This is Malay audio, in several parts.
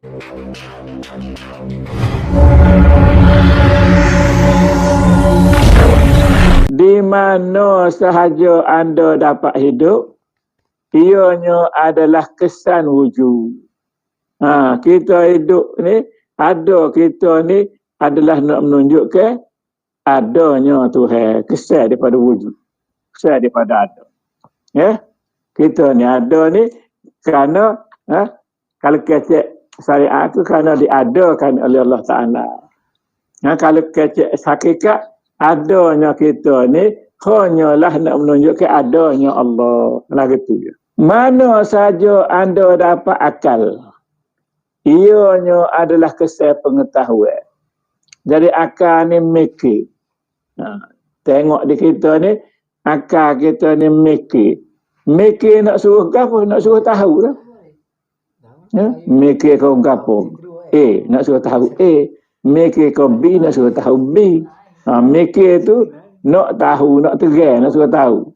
Di mana sahaja anda dapat hidup, ianya adalah kesan wujud. Kita hidup ni, ada kita ni adalah nak menunjukkan adanya Tuhan, kesan daripada wujud, kesan daripada ada. Ya, kita ni ada ni kerana kalau kecek syariat tu kerana diadakan oleh Allah Ta'ala. Kalau kecek hakikat, adanya kita ni hanyalah nak menunjukkan adanya Allah. Gitu je. Mana saja anda dapat akal, ianya adalah kesan pengetahuan. Jadi akal ni mikir. Tengok di kita ni, akal kita ni mikir. Mikir nak suruh apa? Nak suruh tahu lah. Mikir kau gapo? A, nak suruh tahu A. Mikir kau B, nak suruh tahu B. Mikir tu nak tahu, nak terang, nak suruh tahu.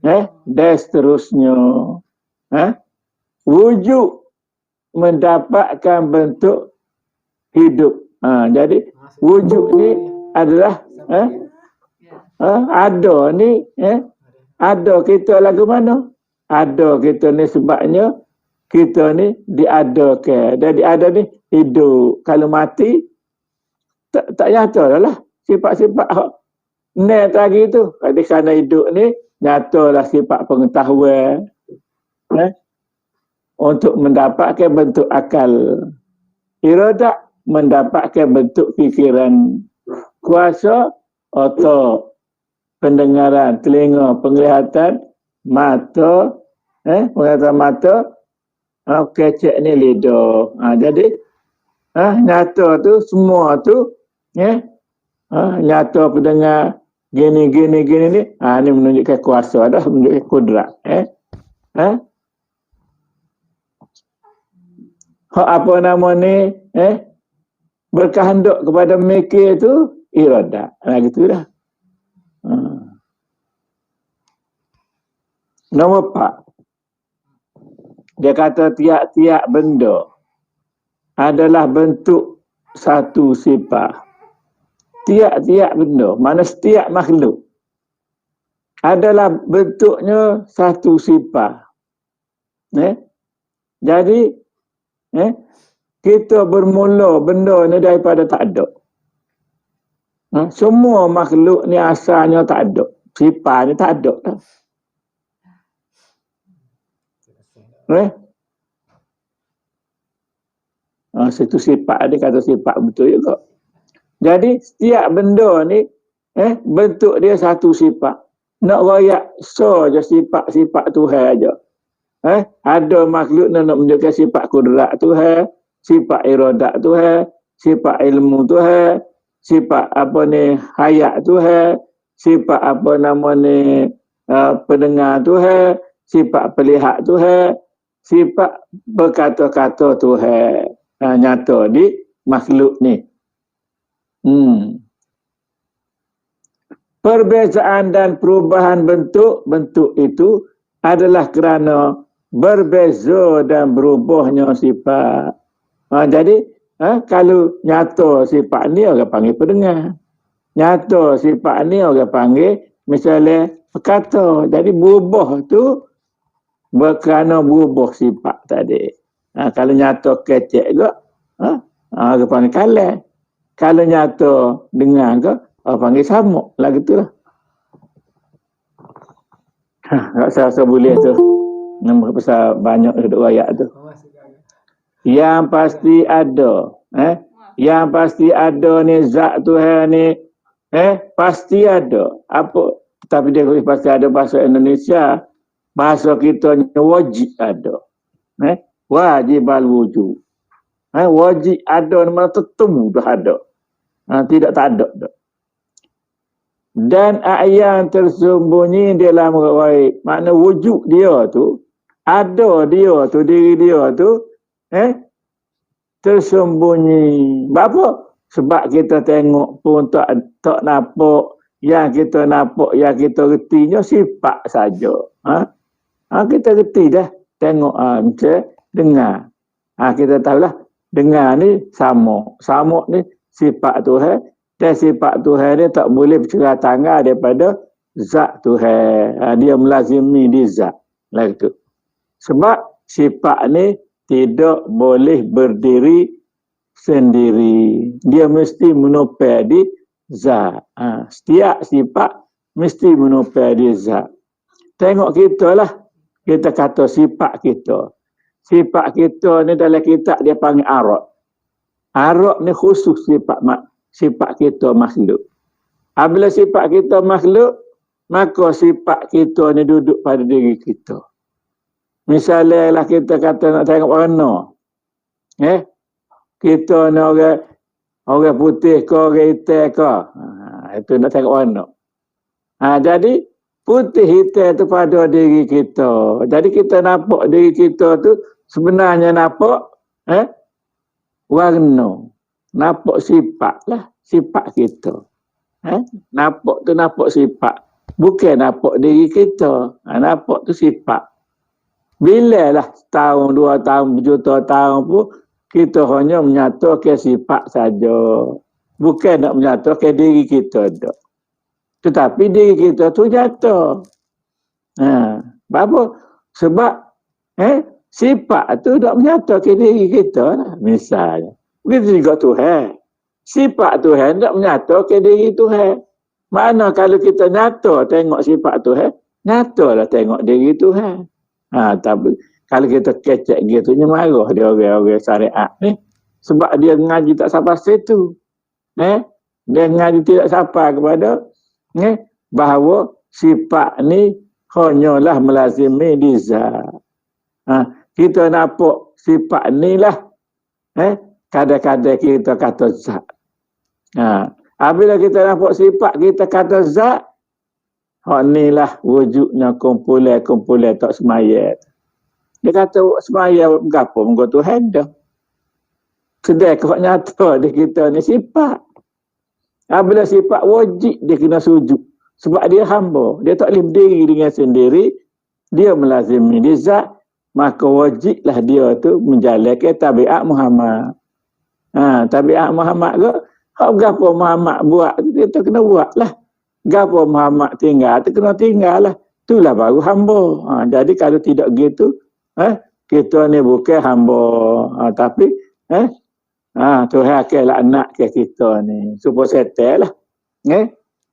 Dan seterusnya. Wujud mendapatkan bentuk hidup. Jadi wujud ni adalah ada ni, ada kita lagu mana? Ada kita ni sebabnya kita ni diadakan. Jadi ada ni hidup. Kalau mati tak nyata lah. Sifat-sifat net lagi tu. Jadi kerana hidup ni nyatalah sifat pengetahuan. Untuk mendapatkan bentuk akal. Iradah mendapatkan bentuk fikiran. Kuasa otak, pendengaran, telinga, penglihatan, mata, penglihatan mata, kecek ni lidah. Jadi nyata tu semua tu, nyata pendengar gini ni, ni menunjukkan kuasa dah, menunjukkan kudrat. Apa nama ni, berkehendak kepada mikir tu iradah. Gitu dah. Nombor 4. Dia kata tiap-tiap benda adalah bentuk satu sifat. Tiap-tiap benda, mana setiap makhluk adalah bentuknya satu sifat. Jadi kita bermula benda ni daripada tak ada. Semua makhluk ni asalnya tak ada. Sifat ni tak ada. Situ sifat dia kata sifat betul juga. Jadi setiap benda ni bentuk dia satu sifat. Nak royak saja sifat-sifat Tuhan aja. Ada makhluk nak menunjukkan sifat kudrat Tuhan, sifat iradat Tuhan, sifat ilmu Tuhan, sifat apa ni hayat Tuhan, sifat apa nama ni pendengar Tuhan, sifat pelihat Tuhan, sifat berkata-kata Tuhan. Nyata di makhluk ni. Perbezaan dan perubahan bentuk itu adalah kerana berbeza dan berubahnya sifat. Jadi kalau nyata sifat ni orang panggil pendengar. Nyata sifat ni orang panggil misalnya berkata. Jadi berubah tu kerana berubah sifat tadi. Kalau nyata kecek ke, orang panggil kalah. Kalau nyata dengar ke, orang panggil samuk. Lah gitulah. Tak rasa boleh tu. Nombor besar banyak duduk ayat tu. Yang pasti ada. Yang pasti ada ni zat Tuhan ni. Pasti ada. Apa? Tapi dia pasti ada bahasa Indonesia. Bahasa kita ni wajib ada. Wajib al-wujud. Wajib ada mana tentu dah ada. Tidak tak ada dah. Dan yang tersembunyi dalam ghaib. Makna wujud dia tu, ada dia tu, diri dia tu, tersembunyi. Apa? Sebab kita tengok pun tak nampak. Yang kita nampak, yang kita retinya sifat saja. Kita reti dah. Tengok, macam dengar. Kita tahulah dengar ni sama. Sama ni sifat Tuhan. Dan sifat Tuhan ni tak boleh bercerah tangga daripada zat Tuhan. Dia melazimi di zat. Lagu tu. Sebab sifat ni tidak boleh berdiri sendiri. Dia mesti menopel di zat. Setiap sifat mesti menopel di zat. Tengok kita lah. Kita kata sifat kita. Sifat kita ni dalam kitab dia panggil arad. Arad ni khusus sifat kita makhluk. Apabila sifat kita makhluk, maka sifat kita ni duduk pada diri kita. Misalnya lah kita kata nak tengok warna. Kita ni orang putih ke, orang hitam ke. Itu nak tengok warna. Jadi putih hitam tu pada diri kita. Jadi kita nampak diri kita tu sebenarnya nampak warna. Nampak sifat lah. Sifat kita. Nampak tu nampak sifat. Bukan nampak diri kita. Nampak tu sifat. Bila lah setahun, 2 tahun, berjuta tahun pun kita hanya menyatakan sifat saja. Bukan nak menyatakan diri kita dah. Tetapi diri kita tu jatuh. Apa? Sebab sifat tu tak menyatakan diri kita lah. Misalnya. Begitu juga Tuhan. Sifat Tuhan tak menyatakan diri Tuhan. Mana kalau kita nyata tengok sifat Tuhan, nyatalah tengok diri Tuhan. Tapi kalau kita kecek gitu, marah dia orang-orang syariat ni. Sebab dia ngaji tak sampai situ. Dia ngaji tidak sampai kepada bahawa sifat ni hanyalah melazimi di zat. Kita nampak sifat ni lah. Kadang-kadang kita kata zat. Apabila kita nampak sifat kita kata zat, hak ni lah wujudnya kumpulan tak semaya. Dia kata semaya berapa? Muka Tuhan dah. Sedang kau nyata di kita ni sifat. Apabila sifat wajib dia kena sujud. Sebab dia hamba. Dia tak boleh berdiri dengan sendiri. Dia melazimi di zat. Maka wajiblah dia tu menjalankan tabiat Muhammad. Tabiat Muhammad ke? Hak berapa Muhammad buat tu dia tu kena buat lah. Berapa Muhammad tinggal tu kena tinggal lah. Itulah baru hamba. Jadi kalau tidak gitu, kita ni bukan hamba. Tapi Tuhan akan laknat ke kita ni. Supaya setel lah.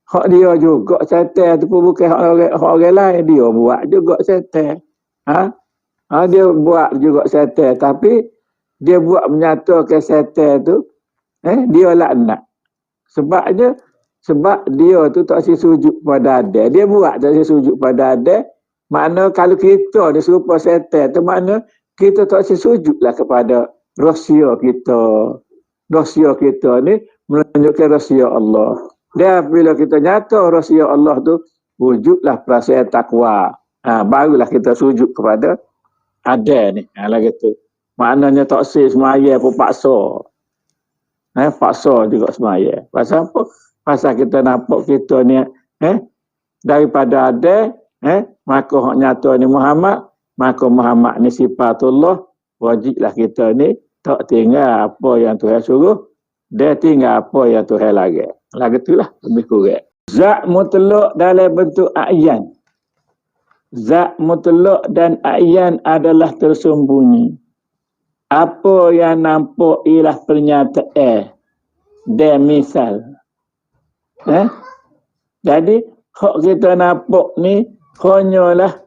Hak dia juga setel tu pun bukan hak orang lain. Dia buat juga setel. Dia buat juga setel. Tapi dia buat menyatakan setel tu, dia laknat. Sebab dia tu tak si sujud pada ada. Dia buat tak si sujud pada ada. Makna kalau kita dia serupa setel tu, makna kita tak si sujudlah kepada rahsia kita. Rahsia kita ni menunjukkan rahsia Allah. Dan bila kita nyata rahsia Allah tu, wujudlah perasaan takwa. Barulah kita sujud kepada ada ni. Lagi tu. Maknanya tak si semaya pun paksa. Paksa juga semaya. Pasal apa? Pasal kita nampak kita ni daripada ada, maka hak nyata ni Muhammad, maka Muhammad ni sifatullah, wajiblah kita ni tak tinggal apa yang Tuhan suruh, dia tinggal apa yang Tuhan lagi. Lagi itulah lebih kurang. Zat mutlak dalam bentuk a'yan. Zat mutlak dan a'yan adalah tersembunyi. Apa yang nampak ialah pernyataan dan misal. Jadi hak kita nampak ni hanyalah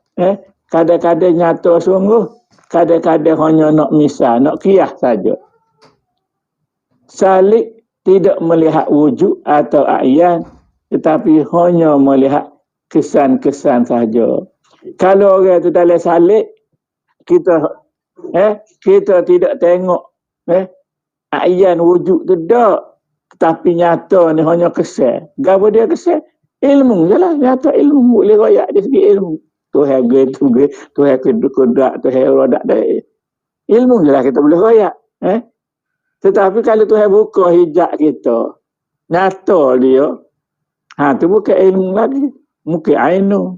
kadang-kadang nyata sungguh, kadang-kadang hanya nak misal, nak kias saja. Salik tidak melihat wujud atau a'yan, tetapi hanya melihat kesan-kesan saja. Kalau orang tu dalam salik, kita tidak tengok a'yan wujud tu tak. Tapi nyata ni hanya kesan. Gapa dia kesan? Ilmu je lah. Nyata ilmu. Boleh royak dari segi ilmu. Tuhan gitu, Tuhan kudrak, Tuhan rodak dari. Ilmu je lah kita boleh royak. Tetapi kalau Tuhan buka hijab kita, nyata dia, tu bukan ilmu lagi. Mungkin ainu.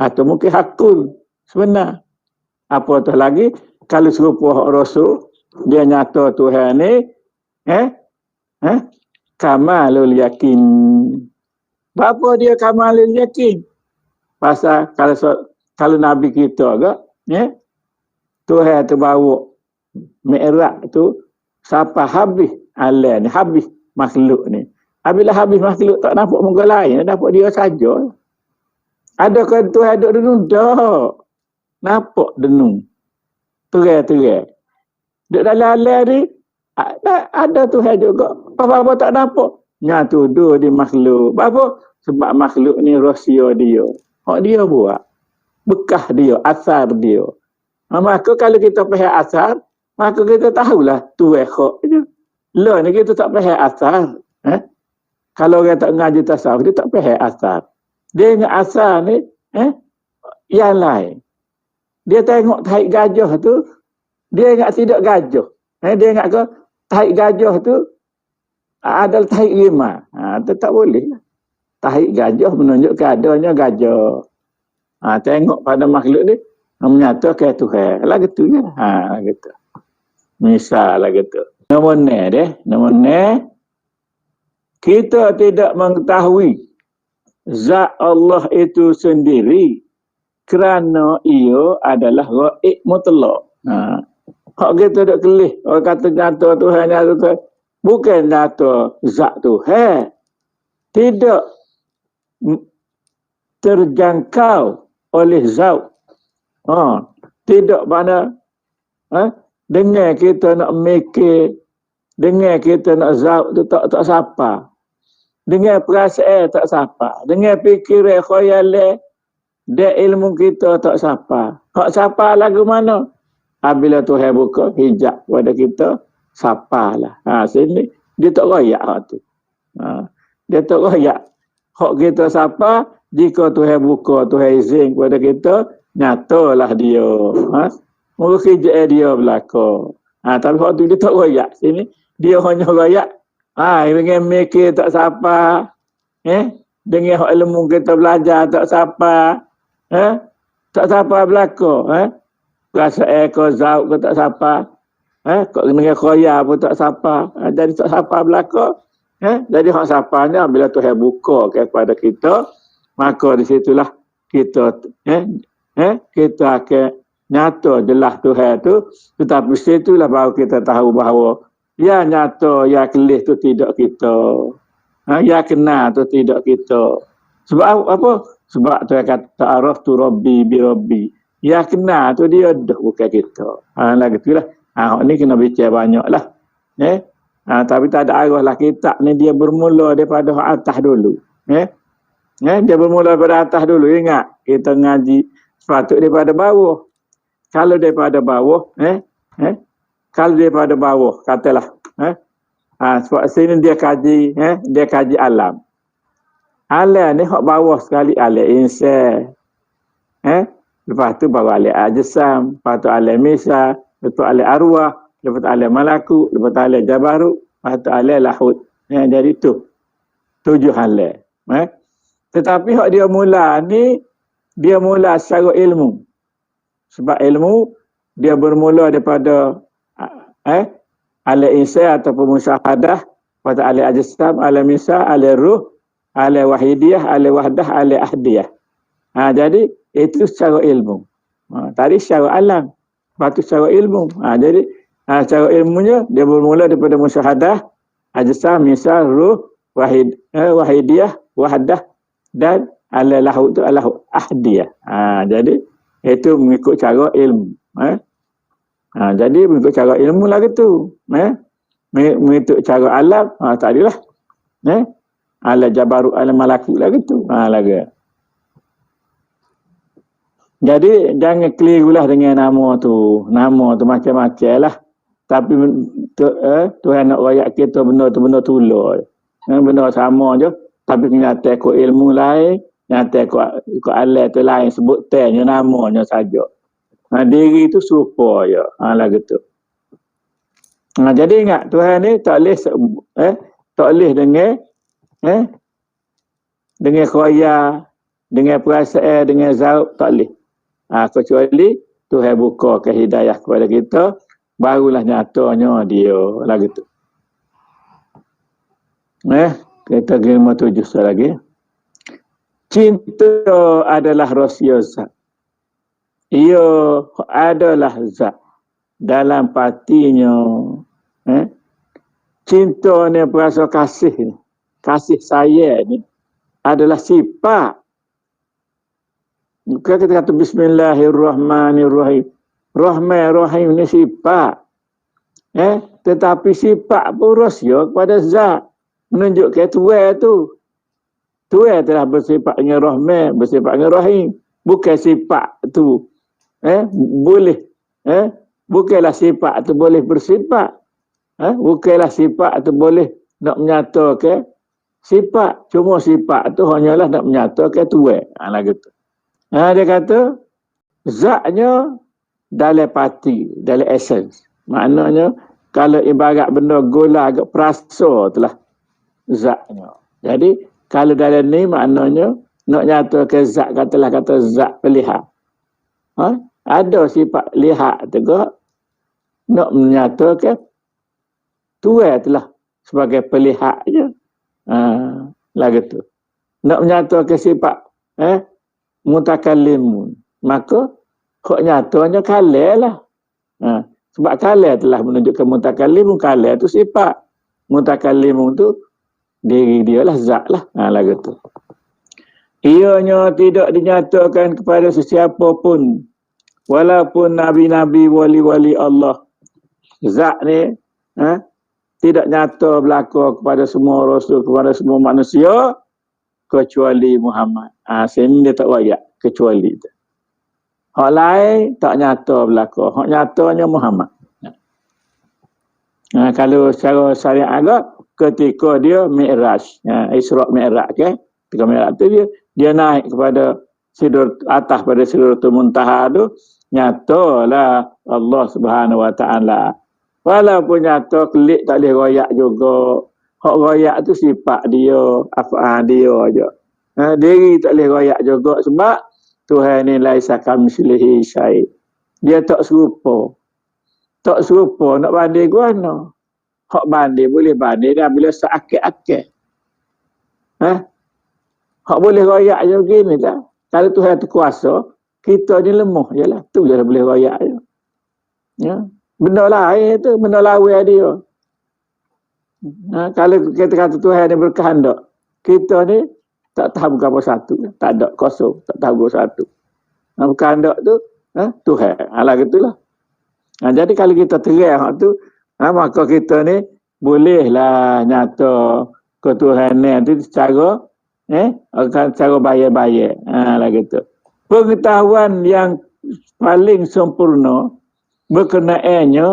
Atau mungkin hakul. Sebenar. Apatah lagi, kalau serupa hak Rasul, Dia nyata Tuhan ni kamalul yakin. Apa dia kamalul yakin? Pasal kalau Nabi kita ke, Tuhan tu bawa Mi'raj tu sampai habis alam ni, habis makhluk ni. Apabila habis makhluk tak nampak muka lain, nampak dia saja. Adakah Tuhan duduk denung? Tak. Nampak denung. Terang-terang. Duduk dalam alam ni, ada Tuhan juga. Apa-apa tak nampak. Nyatu duduk di makhluk. Apa? Sebab makhluk ni rahsia dia. Hak dia buat. Bekas dia, asar dia. Maka kalau kita faham asar, maka kita tahulah Tuhan hak dia. Lah ni kita tak faham asar. Kalau orang tak ngaji tasawuf, dia tak faham asar. Dia ingat asar ni, yang lain. Dia tengok tahi gajah tu, dia ingat tidak gajah. Dia ingat ke tahi gajah tu adalah tahi rimau. Itu tak boleh. Tahi gajah menunjukkan adanya gajah. Tengok pada makhluk ni, menyatakan Tuhan. Lah gitu ya. Gitu. Misal lah gitu. Nombor ni, kita tidak mengetahui zat Allah itu sendiri kerana ia adalah ghaib mutlak. Hak kita duk kelih, orang kata nyata Tuhan, nyata Tuhan. Bukan nyata zat Tuhan. Tidak terjangkau oleh zat. Tidak mana dengan kita nak mikir, dengan kita nak zat tu tak sapa. Dengan perasaan tak sapa. Dengan fikiran khayalan dan ilmu kita tak sapa. Hak sapa lagu mana? Apabila Tuhan buka hijab pada kita, sapalah. Sini dia tak royak hak tu. Dia tak royak. Hak kita sapa, jika Tuhan buka, Tuhan izin kepada kita, nyatalah dia. Mungkin hijab dia belaka. Tapi hak tu dia tak royak. Sini dia hanya royak. Dengan mikir tak sapa. Dengan hak ilmu kita belajar tak sapa. Tak sapa belaka. Perasaan kau zauk kau tak sapa. Kau dengan khoya pun tak sapa. Jadi tak sapa belaka. Jadi hak sapanya bila Tuhan buka kepada kita, maka di situlah kita kita akan nyata jelas Tuhan tu. Tetapi situlah baru kita tahu bahawa ya nyata, ya kelih tu tidak kita. Ya kenal tu tidak kita. Sebab apa? Sebab Tuhan kata ta'araf tu Rabbi bi Rabbi. Ya kenal tu dia dah bukan kita. Lah gitulah. Ni kena bicara banyaklah. Tapi tak ada arah lah kitab ni dia bermula daripada atas dulu. Dia bermula daripada atas dulu. Ingat, kita ngaji sepatut daripada bawah. Kalau daripada bawah, kalau daripada bawah, katalah. Sebab sini dia kaji alam. Alam ni hak bawah sekali, alam insan. Lepas tu baru alam ajsam, lepas tu alam misa, lepas tu alam arwah, lepas tu alam malakut, lepas tu alam jabarut, lepas tu alam lahut. Jadi tu 7 alam. Tetapi hak dia mula ni, dia mula secara ilmu. Sebab ilmu dia bermula daripada alam insan ataupun musyahadah, lepas tu alam ajsam, alam misa, alam ruh, alam wahidiyah, alam wahdah, alam ahdiyah. Jadi itu secara ilmu. Tadi secara alam. Lepas tu secara ilmu. Jadi secara ilmunya dia bermula daripada musyahadah, ajsam, misal, ruh, wahidiyah, wahdah dan lahut tu lahut ahdiyah. Jadi itu mengikut cara ilmu. Jadi mengikut cara ilmu lah gitu. Mengikut cara alam, tadilah. Alam jabarut, alam malakut lah gitu. Lagi. Jadi jangan kelirulah dengan nama tu. Nama tu macam-macam lah. Tapi Tuhan nak rakyat kita benda tu benda tulur. Benda sama je. Tapi nyata ikut ilmu lain. Nyata ikut alat tu lain. Sebut tanya namanya saja. Diri tu serupa je. Lah gitu. Jadi ingat Tuhan ni tak boleh dengan khoya, dengan perasaan, dengan zauk, tak boleh. Kecuali Tuhan buka ke hidayah kepada kita, barulah nyatanya dia lagi tu. Kita ke 57 lagi. Cinta adalah rahsia zat. Ia adalah zat dalam patinya. Cinta ni perasa kasih ni. Kasih sayang ni adalah sifat. Bukan kita kata Bismillahirrahmanirrahim. Rahman Rahim ni sifat. Tetapi sifat pun rahsia kepada zat. Menunjukkan Tuhan tu. Tuhan telah bersifat dengan Rahman, bersifat dengan Rahim. Bukan sifat tu. Boleh. Bukanlah sifat tu boleh bersifat. Bukanlah sifat tu boleh nak menyatakan sifat. Cuma sifat tu hanyalah nak menyatakan Tuhan. Lagi tu. Dia kata, zatnya dalam pati, dalam essence. Maknanya, kalau ibarat benda gula agak perasa telah zatnya. Jadi, kalau dalam ni maknanya, nak nyatakan zat, kata zat pelihat. Ada sifat lihat juga, nak menyatakan Tuhan telah sebagai pelihat je. Lagi tu. Nak menyatakan sifat, mutakallimun, maka hak nyatanya kalah lah. Sebab kalah telah menunjukkan mutakallimun, kalah tu sifat. Mutakallimun tu diri dia lah, zat lah. Lagu tu. Ianya tidak dinyatakan kepada sesiapa pun, walaupun nabi-nabi, wali-wali Allah. Zat ni tidak nyata berlaku kepada semua rasul, kepada semua manusia, kecuali Muhammad. Sini dia tak wayak, kecuali tu. Hak lain tak nyata berlaku. Hak nyatanya Muhammad. Kalau secara syariat agak, ketika dia Mi'raj, Isra' Mi'raj, ketika Mi'raj tu dia naik kepada atas pada Sidratul Muntaha tu, nyatalah Allah Subhanahu Wa Ta'ala. Walaupun nyata klik tak boleh royak juga. Hak royak tu sifat dia, af'al dia aja. Diri tak boleh royak juga sebab Tuhan ni laisa kamitslihi syai'. Dia tak serupa. Tak serupa nak banding guna. Hak banding boleh banding dah bila seakil-akil. Hak boleh royak je begini tak? Kalau Tuhan tu kuasa, kita ni lemah jelah. Tu je boleh royak je. Benda lain tu, benda lawan dia. Kalau kita kata Tuhan ni berkehendak, kita ni tak tahu berapa satu. Tak ada, kosong. Tak tahu berapa satu. Berkehendak tu, Tuhan. Alah gitulah. Jadi kalau kita terang tu, maka kita ni bolehlah nyata ke Tuhan ni tu secara secara bayar-bayar. Alah gitu. Pengetahuan yang paling sempurna berkenaannya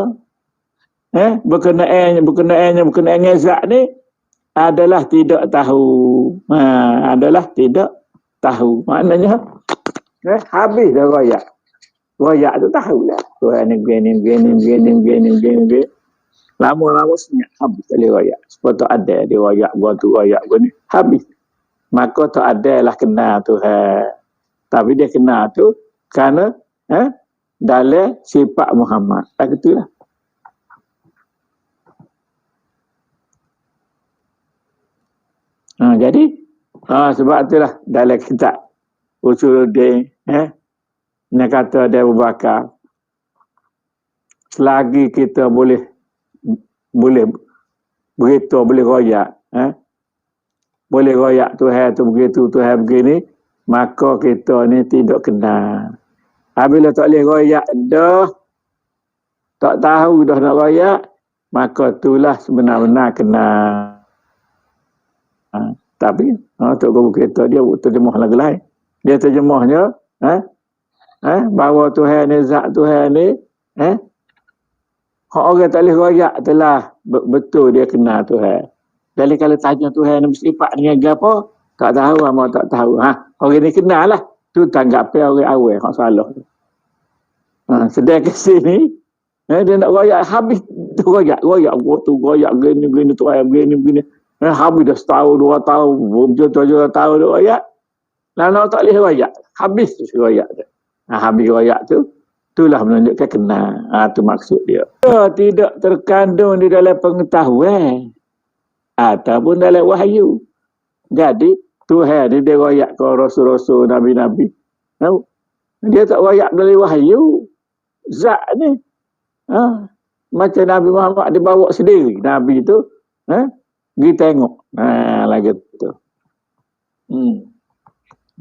berkenaan zat ni adalah tidak tahu. Adalah tidak tahu. Maknanya habis dah royak. Royak tu tahu lah. Tuhan ni begini. Lama-lama senyap habis kali royak. Sebab tak ada dia royak gua tu royak gua ni. Habis. Maka tak ada lah kenal Tuhan. Tapi dia kenal tu kerana dalam sifat Muhammad. Tak gitulah. Jadi sebab itulah dalam kitab Usuluddin nak kata dia Abu Bakar, selagi kita boleh beritahu, boleh royak boleh royak Tuhan tu begitu, Tuhan begini, maka kita ni tidak kenal. Apabila tak boleh royak dah, tak tahu dah nak royak, maka itulah sebenar-benar kenal. Tapi Tok Guru kita dia terjemah lagu lain. Dia terjemahnya bahawa Tuhan ni, zat Tuhan ni orang tak boleh royak telah betul dia kenal Tuhan. Jadi kalau tanya Tuhan ni bersifat dengan apa, tak tahu, amat tak tahu. Orang ni kenal lah. Tu tanggapan orang awal hak salah. Sedang ke sini dia nak royak habis tu royak gini Tuhan begini. Habis dah setahun, 2 tahun, berjuta-juta tahun dia royak. Lalu tak boleh royak. Habis tu royak tu. Habis royak tu, Itulah menunjukkan kenal. Itu maksud dia. Dia tidak terkandung di dalam pengetahuan ataupun dalam wahyu. Jadi Tuhan ni dia royak ke rasul-rasul, nabi-nabi. Dia tak royak dari wahyu. Zat ni. Macam Nabi Muhammad dia bawa sendiri. Nabi tu pergi tengok. Lagi tu.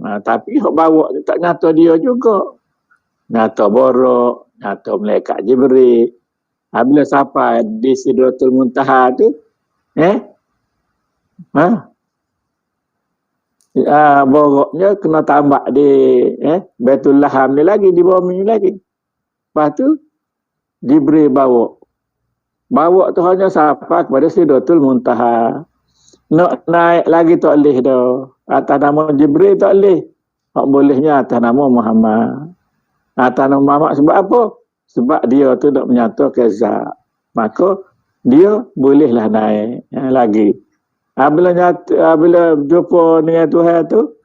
Tapi hok bawa dia tak nyata dia juga. Nyata borok, nyata malaikat Jibril. Bila sampai di Sidratul Muntaha tu, boroknya kena tambah di Baitul Laham ni lagi, di bumi ni lagi. Lepas tu Jibril bawa tu hanya sampai kepada Sidratul Muntaha. Nak naik lagi tak boleh dah. Atas nama Jibril tak boleh. Hak bolehnya atas nama Muhammad. Atas nama Muhammad sebab apa? Sebab dia tu nak menyatakan zat. Maka dia bolehlah naik lagi. Bila jumpa dengan Tuhan tu,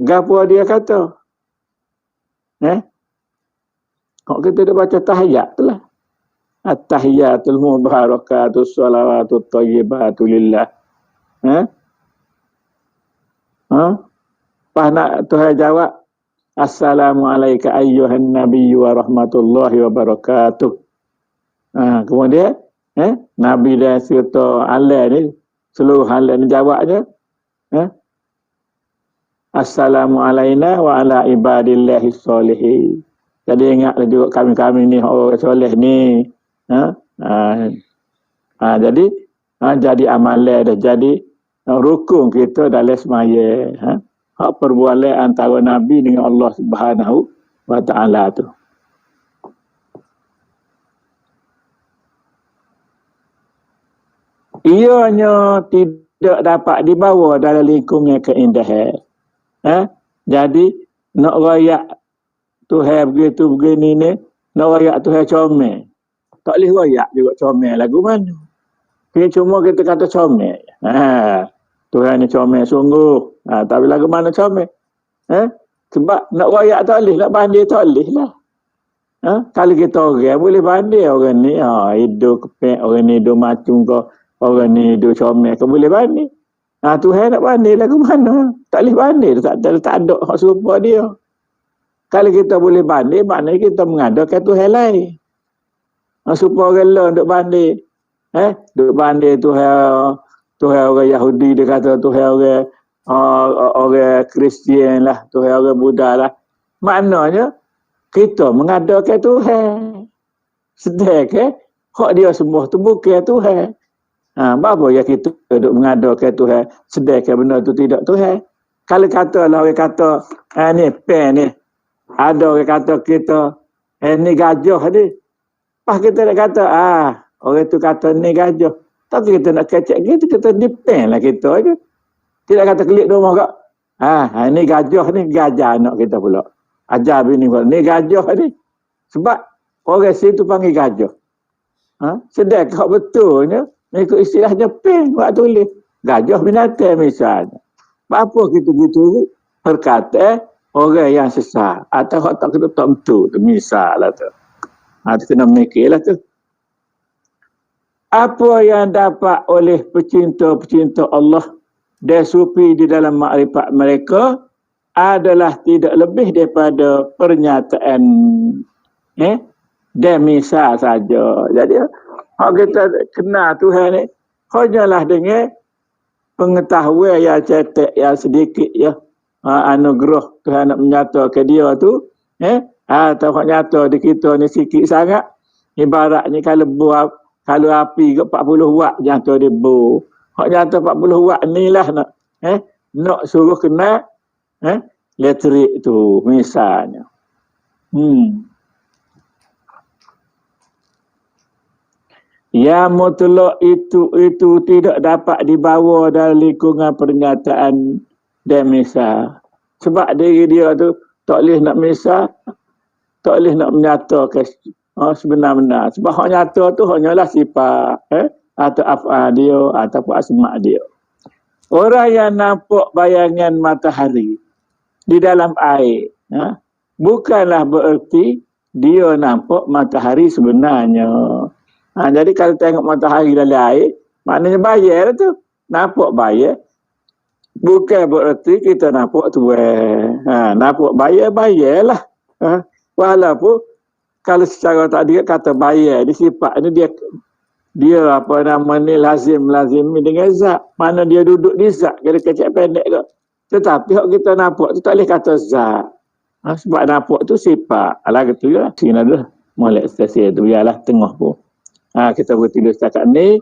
gapo dia kata? Kok kita dah baca tahiyat tu lah. At-tahiyatul mubarakatus salawatut thayyibatu lillah. Pas nak Tuhan jawab, Assalamualaikum ayyuhan nabiyyu wa rahmatullahi wa barakatuh. Kemudian Nabi dan serta alam ni, seluruh alam ni jawabnya, Assalamualaikum wa ala ibadillahi sholihin. Jadi ingatlah juga kami-kami ni orang soleh ni. Jadi amalan dah, jadi rukun kita dalam semaya. Hak perbualan antara Nabi dengan Allah Subhanahu wa Ta'ala tu. Ianya tidak dapat dibawa dalam lingkungan keindahan. Jadi nak royak Tuhan begitu begini ni, nak royak Tuhan comel. Tak boleh royak juga comel lagu mana. Cuma kita kata comel. Tuhan ni comel sungguh. Tapi lagu mana comel? Sebab nak royak tak boleh, nak banding tak boleh lah. Kalau kita orang boleh banding orang ni, hidup kepek, orang ni hidup macam kau, orang ni hidup comel, kau boleh banding. Tuhan nak banding lagu mana? Tak boleh banding, tak ada hak serupa dia. Kalau kita boleh banding, maknanya kita mengadakan Tuhan lain. Supaya orang lain duk banding. Duk banding Tuhan orang Yahudi, dia kata Tuhan orang Kristian lah, Tuhan orang Buddha lah. Maknanya kita mengadakan Tuhan. Sedangkan hak dia sembah tu bukan Tuhan. Apa yang kita duk mengadakan Tuhan, sedangkan benda tu tidak Tuhan. Kalau katalah orang kata ni pen ni, ada orang kata kita ni gajah ni. Pas kita nak kata orang tu kata ni gajah. Tapi kita nak kecek gitu, kita depend lah kita aja. Tidak kata kelik rumah kak. Ni gajah ni, gajah anak kita pula. Ajar bini pula, ni gajah ni. Sebab orang situ panggil gajah. Sedang kau betulnya, ikut istilahnya pen, buat tulis. Gajah binatang misalnya. Apa gitu-gitu perkata orang yang sesat. Atau tak kena tak betul, misal lah tu. Itu kena mikirlah tu. Apa yang dapat oleh pecinta-pecinta Allah dan sufi di dalam makrifat mereka adalah tidak lebih daripada pernyataan dan misal saja. Jadi kalau kita kenal Tuhan ni, hanyalah dengan pengetahuan yang cetek, yang sedikit ya. Anugerah Tuhan nak menyatakan dia tu, atau nyata di kita ni sikit sangat. Ibaratnya kalau api ke 40 watt jatuh di bu. Hak jatuh 40 watt ni lah nak suruh kena elektrik tu misalnya. Yang mutlak itu tidak dapat dibawa dalam lingkungan pernyataan dan misal. Sebab diri dia tu tak boleh nak misal, tak boleh nak menyatakan sebenar-benar. Sebab hak nyata tu hanyalah sifat atau af'al dia ataupun asma' dia. Orang yang nampak bayangan matahari di dalam air bukanlah bererti dia nampak matahari sebenarnya. Jadi kalau tengok matahari dalam air, maknanya bayar tu. Nampak bayar. Bukan berarti kita nampak tuan. Nampak bayarlah. Walaupun kalau secara tadi kata bayar, di sifat ni dia apa nama ni lazim dengan zat. Mana dia duduk di zat, kira kecil pendek ke. Tetapi hak kita nampak tu tak boleh kata zat. Sebab nampak tu sifat. Alah gitu ya. Sini dah molek stesen tu ialah tengah pun. Kita bertidur setakat ni.